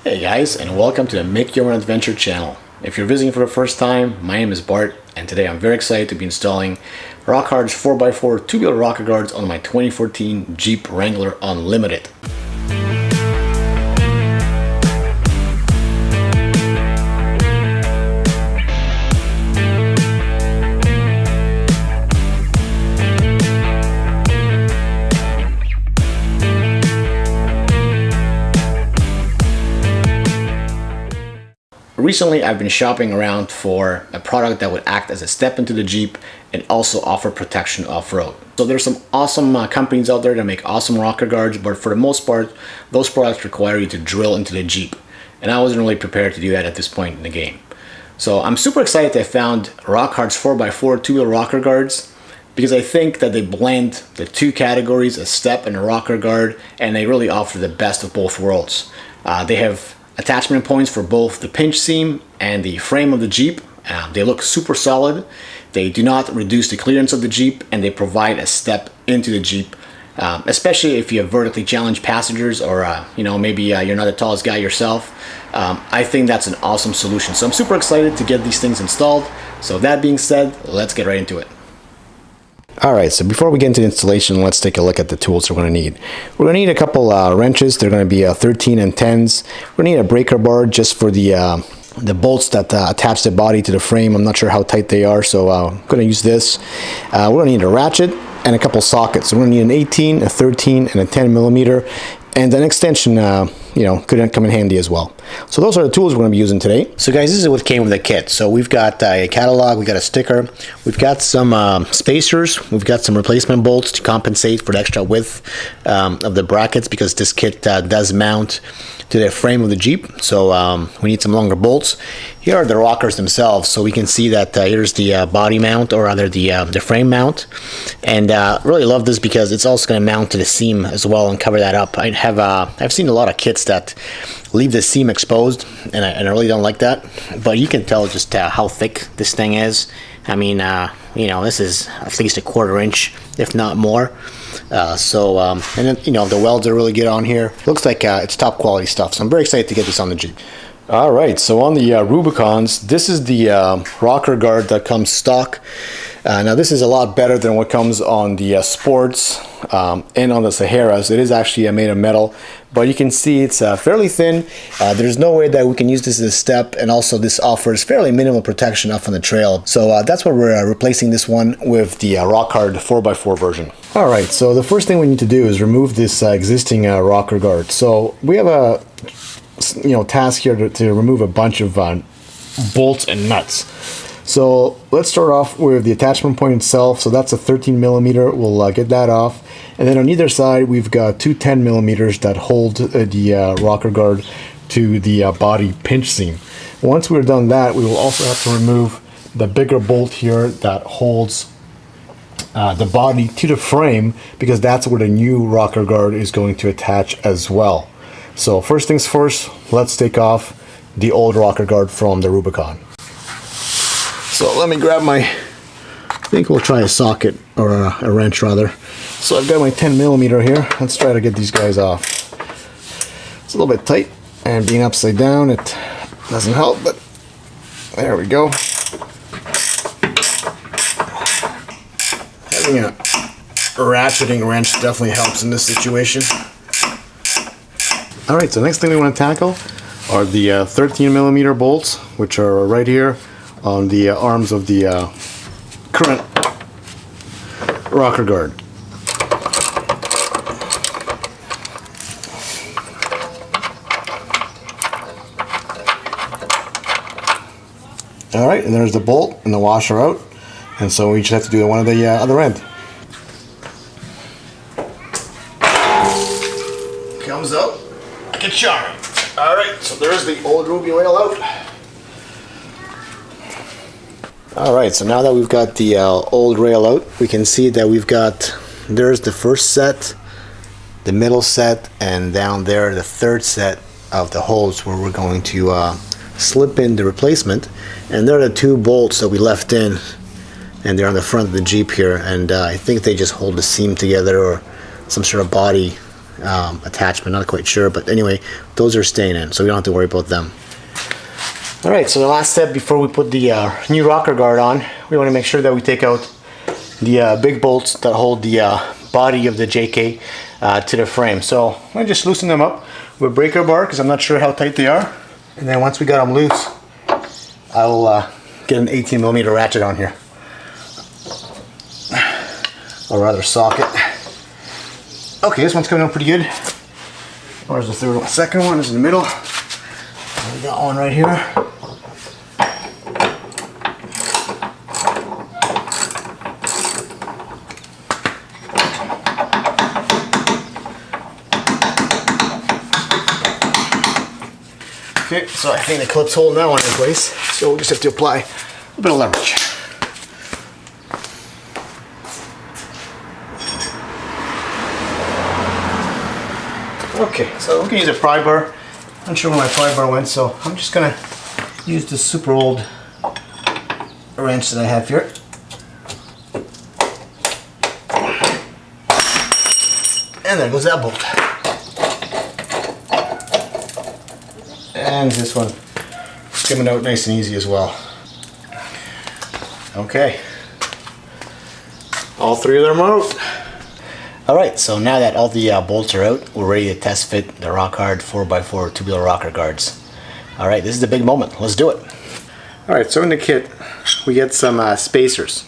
Hey guys, and welcome to the Make Your Own Adventure channel. If you're visiting for the first time, my name is Bart, and today I'm very excited to be installing RockHard's 4x4 Tubular Rocker Guards on my 2014 Jeep Wrangler Unlimited. Recently, I've been shopping around for a product that would act as a step into the Jeep and also offer protection off-road. So there's some awesome companies out there that make awesome rocker guards, but for the most part, those products require you to drill into the Jeep. And I wasn't really prepared to do that at this point in the game. So I'm super excited that I found RockHard's 4x4 Tubular Rocker Guards, because I think that they blend the two categories, a step and a rocker guard, and they really offer the best of both worlds. They have attachment points for both the pinch seam and the frame of the Jeep. They look super solid. They do not reduce the clearance of the Jeep, and they provide a step into the Jeep, especially if you have vertically challenged passengers, or maybe you're not the tallest guy yourself. I think that's an awesome solution. So I'm super excited to get these things installed. So that being said, let's get right into it. Alright, so before we get into the installation, let's take a look at the tools we're going to need. We're going to need a couple wrenches. They're going to be 13 and 10s. We're going to need a breaker bar just for the bolts that attach the body to the frame. I'm not sure how tight they are, so I'm going to use this. We're going to need a ratchet and a couple sockets. So we're going to need an 18, a 13, and a 10 millimeter. And an extension, could come in handy as well. So those are the tools we're going to be using today. So guys, this is what came with the kit. So we've got a catalog, we've got a sticker, we've got some spacers, we've got some replacement bolts to compensate for the extra width of the brackets, because this kit does mount to the frame of the Jeep. So we need some longer bolts. Here are the rockers themselves. So we can see that here's the body mount, or rather the frame mount. And really love this because it's also going to mount to the seam as well and cover that up. I've seen a lot of kits that leave the seam exposed, and I really don't like that. But you can tell just how thick this thing is. I mean, this is at least a 1/4 inch, if not more. And then, the welds are really good on here. Looks like it's top quality stuff. So I'm very excited to get this on the Jeep. All right, so on the Rubicons, this is the rocker guard that comes stock. Now this is a lot better than what comes on the Sports and on the Saharas. It is actually made of metal, but you can see it's fairly thin. There's no way that we can use this as a step, and also this offers fairly minimal protection up on the trail. So that's why we're replacing this one with the RockHard 4x4 version. All right, so the first thing we need to do is remove this existing rocker guard. So we have a task here to remove a bunch of bolts and nuts. So let's start off with the attachment point itself. So that's a 13 millimeter. We'll get that off. And then on either side, we've got two 10 millimeters that hold the rocker guard to the body pinch seam. Once we're done that, we will also have to remove the bigger bolt here that holds the body to the frame, because that's where the new rocker guard is going to attach as well. So first things first, let's take off the old rocker guard from the Rubicon. So let me grab I think we'll try a socket, or a wrench rather. So I've got my 10 millimeter here. Let's try to get these guys off. It's a little bit tight, and being upside down, it doesn't help, but there we go. Having a ratcheting wrench definitely helps in this situation. Alright, so next thing we want to tackle are the 13 millimeter bolts, which are right here on the arms of the current rocker guard. Alright, and there's the bolt and the washer out, and so we just have to do one of the other end. Comes out like a charm. Alright, so there's the old ruby rail out. Alright, so now that we've got the old rail out, we can see that there's the first set, the middle set, and down there the third set of the holes where we're going to slip in the replacement. And there are the two bolts that we left in, and they're on the front of the Jeep here, and I think they just hold the seam together, or some sort of body attachment, not quite sure, but anyway, those are staying in, so we don't have to worry about them. Alright, so the last step before we put the new rocker guard on, we want to make sure that we take out the big bolts that hold the body of the JK to the frame. So I'm going to just loosen them up with a breaker bar because I'm not sure how tight they are. And then once we got them loose, I'll get an 18mm ratchet on here. Or rather socket. Okay, this one's coming out pretty good. Where's the third one? Second one is in the middle. We got one right here. Okay, so I think the clip's holding that one in place. So we'll just have to apply a bit of leverage. Okay, so we can use a pry bar. I'm not sure where my pry bar went, so I'm just gonna use this super old wrench that I have here. And there goes that bolt. And this one is coming out nice and easy as well. Okay, all three of them are out. Alright, so now that all the bolts are out, we're ready to test fit the RockHard 4x4 Tubular Rocker Guards. Alright, this is the big moment. Let's do it. Alright, so in the kit, we get some spacers.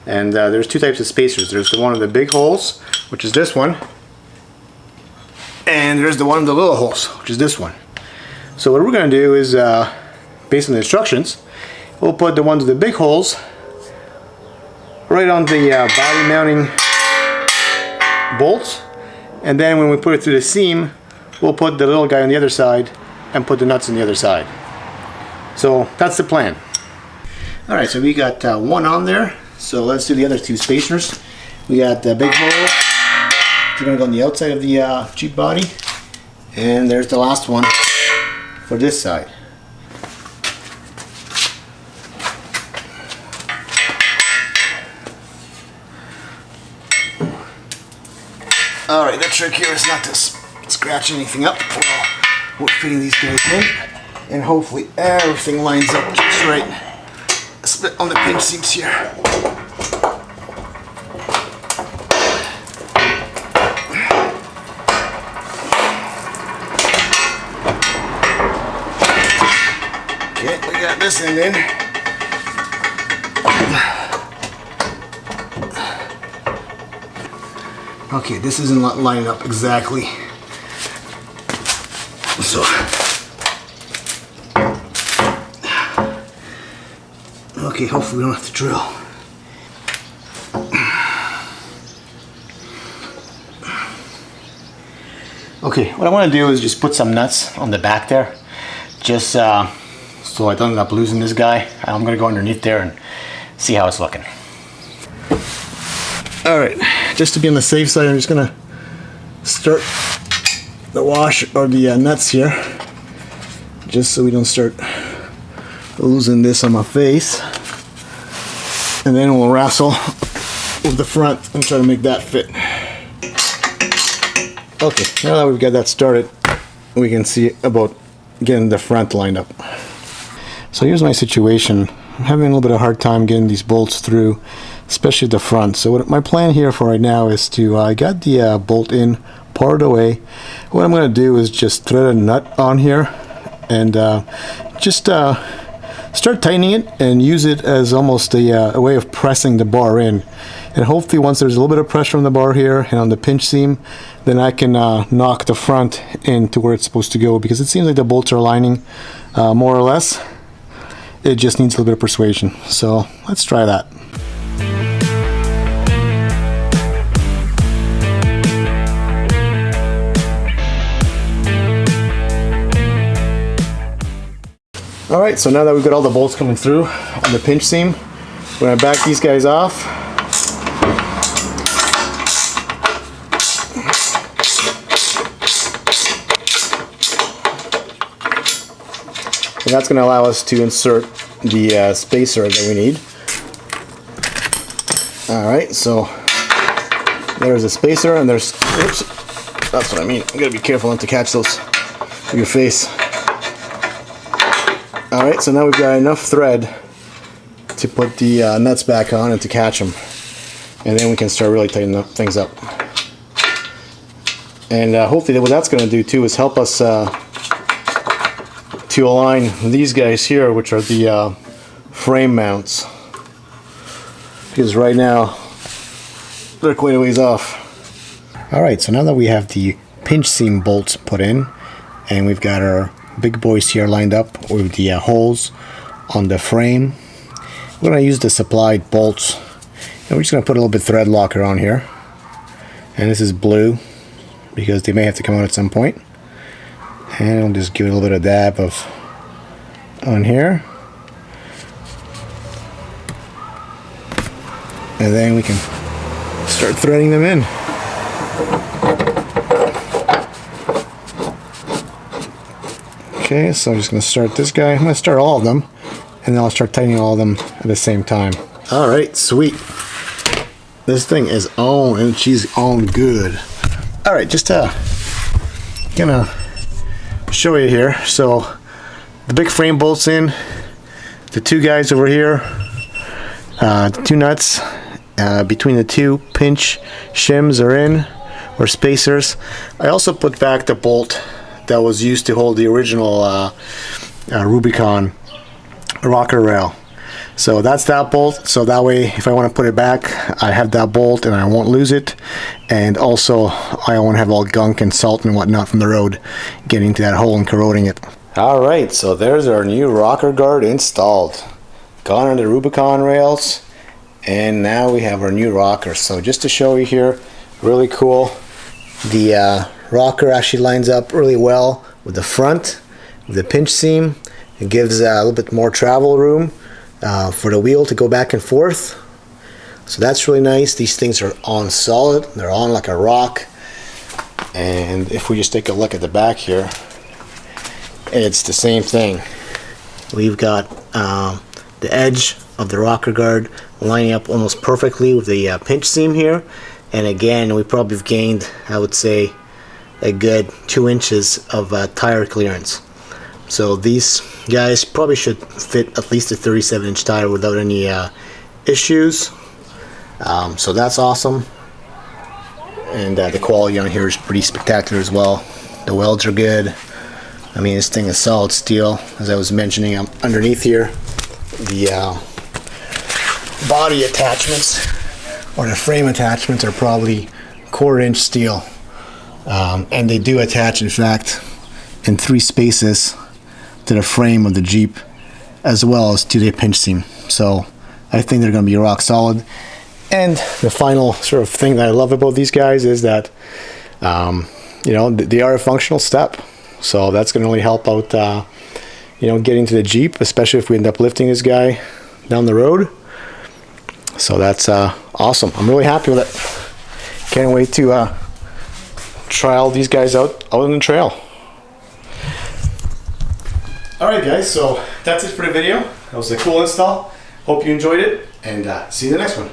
And there's two types of spacers. There's the one with the big holes, which is this one. And there's the one with the little holes, which is this one. So what we're going to do is, based on the instructions, we'll put the ones with the big holes right on the body mounting bolts, and then when we put it through the seam, we'll put the little guy on the other side and put the nuts on the other side. So that's the plan. Alright, so we got one on there, so let's do the other two spacers. We got the big hole, they're going to go on the outside of the Jeep body, and there's the last one for this side. Alright, the trick here is not to scratch anything up while we're fitting these guys in, and hopefully everything lines up just right. A split on the pinch seams here. Okay, we got this end in. Okay, this isn't lining up exactly. So, okay, hopefully we don't have to drill. Okay, what I want to do is just put some nuts on the back there, just so I don't end up losing this guy. I'm going to go underneath there and see how it's looking. Alright, just to be on the safe side, I'm just going to start the wash or the nuts here, just so we don't start losing this on my face. And then we'll wrestle with the front and try to make that fit. Okay, now that we've got that started, we can see about getting the front lined up. So here's my situation. I'm having a little bit of a hard time getting these bolts through, especially the front. So what my plan here for right now is to, I got the bolt in, parted away. What I'm going to do is just thread a nut on here and just start tightening it and use it as almost a way of pressing the bar in. And hopefully once there's a little bit of pressure on the bar here and on the pinch seam, then I can knock the front into where it's supposed to go, because it seems like the bolts are aligning more or less. It just needs a little bit of persuasion. So let's try that. Alright, so now that we've got all the bolts coming through on the pinch seam, we're going to back these guys off. And that's going to allow us to insert the spacer that we need. Alright, so there's a spacer and there's, oops, That's what I mean. You gotta be careful not to catch those with your face. Alright, so now we've got enough thread to put the nuts back on and to catch them. And then we can start really tightening things up. And hopefully what that's going to do too is help us to align these guys here, which are the frame mounts. Because right now they're quite a ways off. Alright, so now that we have the pinch seam bolts put in, and we've got our big boys here lined up with the holes on the frame, we're going to use the supplied bolts, and we're just going to put a little bit of thread locker on here. And this is blue because they may have to come out at some point. And I'll just give it a little bit of dab of on here, and then we can start threading them in. Okay, so I'm just going to start this guy. I'm going to start all of them, and then I'll start tightening all of them at the same time. Alright, sweet. This thing is on, and she's on good. Alright, just gonna show you here. So the big frame bolts in, the two guys over here, the two nuts between the two pinch shims are in, or spacers. I also put back the bolt that was used to hold the original Rubicon rocker rail. So that's that bolt, so that way if I want to put it back, I have that bolt and I won't lose it. And also I won't have all gunk and salt and whatnot from the road getting into that hole and corroding it. Alright, so there's our new rocker guard installed. Gone on the Rubicon rails, and now we have our new rocker. So just to show you here, really cool. The rocker actually lines up really well with the front, with the pinch seam. It gives a little bit more travel room for the wheel to go back and forth. So that's really nice. These things are on solid. They're on like a rock. And if we just take a look at the back here, it's the same thing. We've got the edge of the rocker guard lining up almost perfectly with the pinch seam here. And again, we probably have gained, I would say, a good 2 inches of tire clearance. So these guys probably should fit at least a 37-inch tire without any issues. So that's awesome. And the quality on here is pretty spectacular as well. The welds are good. I mean, this thing is solid steel. As I was mentioning, underneath here, the body attachments or the frame attachments are probably 1/4 inch steel. And they do attach, in fact, in 3 spaces to the frame of the Jeep as well as to the pinch seam. So I think they're going to be rock solid. And the final sort of thing that I love about these guys is that you know, they are a functional step. So that's going to really help out you know, getting to the Jeep, especially if we end up lifting this guy down the road. So that's awesome. I'm really happy with it. Can't wait to try all these guys out on the trail. Alright guys, so that's it for the video. That was a cool install. Hope you enjoyed it, and see you in the next one.